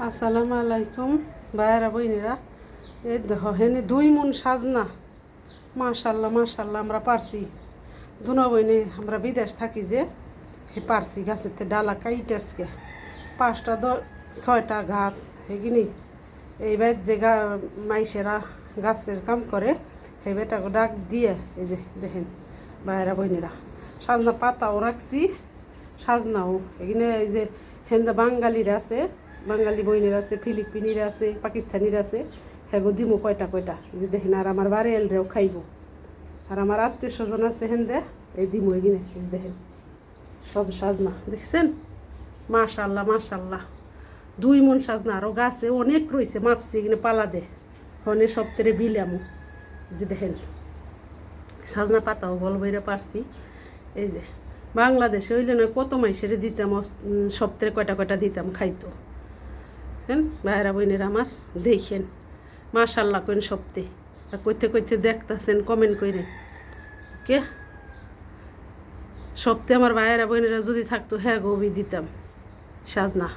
আসসালামু আলাইকুম ভাইয়েরা বইনেরা। এই দেখো হেনে 2 মণ সাজনা। মাশাল্লাহ মাশাল্লাহ আমরা পারছি। দুনো বইনে আমরা বিদেশ থাকি যে হে পারছি গাছের ডালা কাইটেসকে 5টা 6টা গাছ হেগিনি এইবার যে মাইসেরা গাছের কাম করে হে বেটাকে ডাক দিয়ে এই যে দেখেন ভাইয়েরা বইনেরা সাজনা পাতাও রাখছি সাজনাও এখানে এই যে হেন্দা বাঙালিরা আছে, বাঙালি বইনের আছে, ফিলিপিনির আছে, পাকিস্তানির আছে, হ্যাগো দিমো কয়টা কয়টা এই যে দেখেন। আর আমার বাড়িয়ালরাও খাইব, আর আমার আত্মীয় স্বজন আছে হেন্দে এই দিমো এগিনে এই দেখেন সব সাজনা দেখছেন। মাশাল্লাহ মাশাল্লাহ 2 মণ সাজনা। আরও গাছে অনেক রয়েছে, মাপছি এখানে পালা দে হনে সপ্তাহে বিলামো। এই যে দেখেন সাজনা পাতাও বল বইরা পারছি। এই যে বাংলাদেশে হইলে না কত মাইসেরে দিতাম, সপ্তাহে কয়টা কয়টা দিতাম খাইতো। হ্যাঁ ভাইরা বইনেরা আমার দেখেন মাশাল্লাহ করেন সপ্তাহে। আর কইতে কইতে দেখতেছেন কমেন্ট করেন কে সপ্তাহে আমার ভাইয়েরা বইনেরা যদি থাকতো হ্যাঁ গবি দিতাম সাজনা।